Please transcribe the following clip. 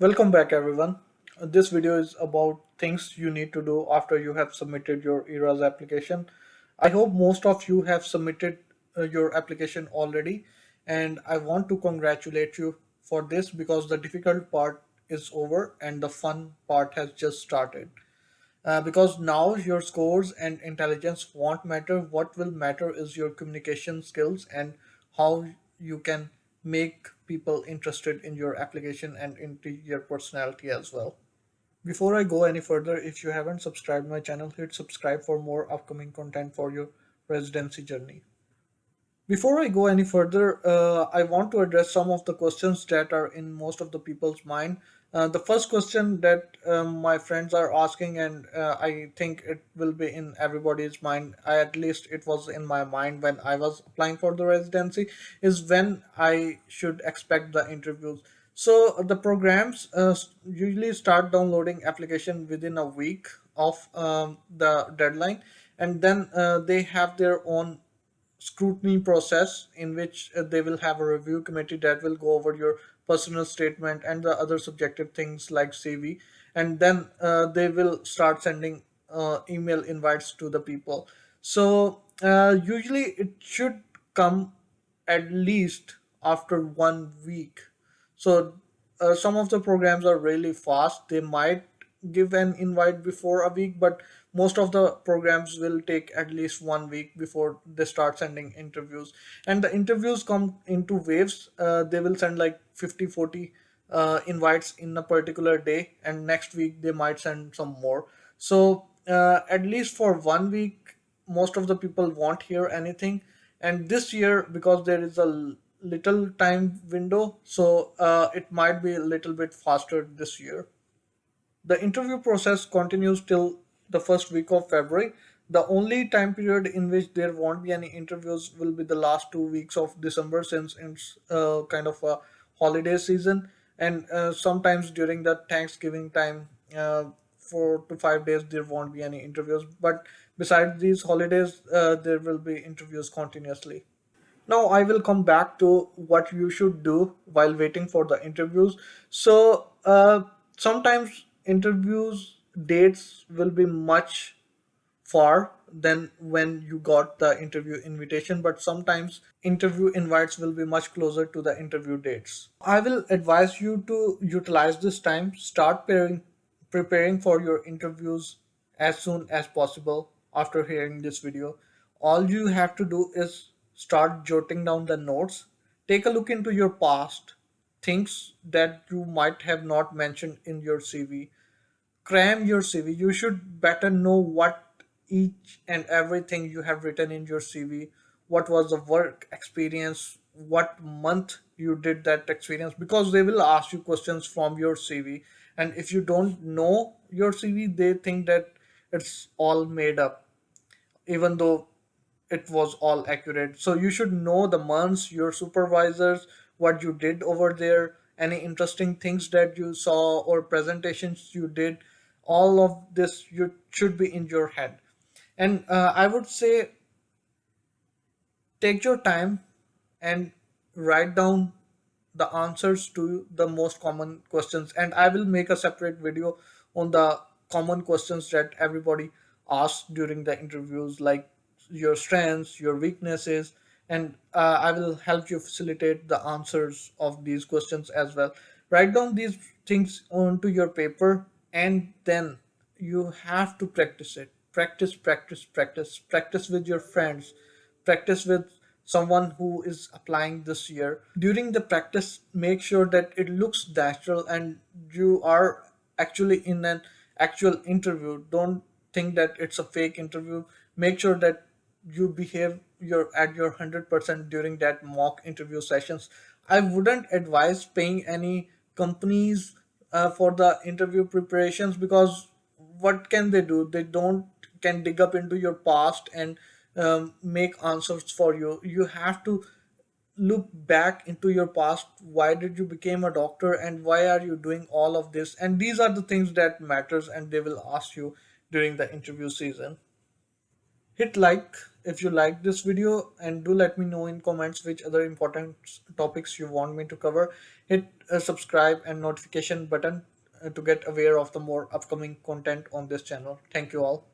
Welcome back, everyone. This video is about things you need to do after you have submitted your ERAS application. I hope most of you have submitted your application already, and I want to congratulate you for this because the difficult part is over and the fun part has just started. Because now your scores and intelligence won't matter. What will matter is your communication skills and how you can make people interested in your application and into your personality as well. Before I go any further, if you haven't subscribed my channel, hit subscribe for more upcoming content for your residency journey. Before I go any further, I want to address some of the questions that are in most of the people's mind. The first question that my friends are asking, and I think it will be in everybody's mind, at least it was in my mind when I was applying for the residency, is when I should expect the interviews. So the programs usually start downloading application within a week of the deadline, and then they have their own scrutiny process in which they will have a review committee that will go over your personal statement and the other subjective things like CV, and then they will start sending email invites to the people. So usually it should come at least after 1 week. So some of the programs are really fast. They might give an invite before a week, but most of the programs will take at least 1 week before they start sending interviews. And the interviews come into waves. They will send like 50, 40 invites in a particular day, and next week they might send some more. So at least for 1 week, most of the people won't hear anything. And this year, because there is a little time window, so it might be a little bit faster this year. The interview process continues till the first week of February. The only time period in which there won't be any interviews will be the last 2 weeks of December, since it's kind of a holiday season. And sometimes during the Thanksgiving time, 4 to 5 days, there won't be any interviews. But besides these holidays, there will be interviews continuously. Now I will come back to what you should do while waiting for the interviews. So sometimes interviews dates will be much far than when you got the interview invitation, but sometimes interview invites will be much closer to the interview dates. I will advise you to utilize this time. Start preparing for your interviews as soon as possible after hearing this video. All you have to do is start jotting down the notes. Take a look into your past, things that you might have not mentioned in your CV. Cram your CV. You should better know what each and everything you have written in your CV. What was the work experience? What month you did that experience? Because they will ask you questions from your CV. And if you don't know your CV, they think that it's all made up, even though it was all accurate. So you should know the months, your supervisors, what you did over there, any interesting things that you saw or presentations you did. All of this you should be in your head. And I would say take your time and write down the answers to the most common questions, and I will make a separate video on the common questions that everybody asks during the interviews, like your strengths, your weaknesses, and I will help you facilitate the answers of these questions as well. Write down these things onto your paper, and then you have to practice it. Practice, practice, practice. Practice with your friends. Practice with someone who is applying this year. During the practice, make sure that it looks natural and you are actually in an actual interview. Don't think that it's a fake interview. Make sure that you behave your at your 100% during that mock interview sessions. I wouldn't advise paying any companies for the interview preparations, because what can they do? They don't can dig up into your past and make answers for you. You have to look back into your past. Why did you become a doctor, and why are you doing all of this? And these are the things that matters, and they will ask you during the interview season. Hit like if you like this video, and do let me know in comments which other important topics you want me to cover. Hit subscribe and notification button to get aware of the more upcoming content on this channel. Thank you all.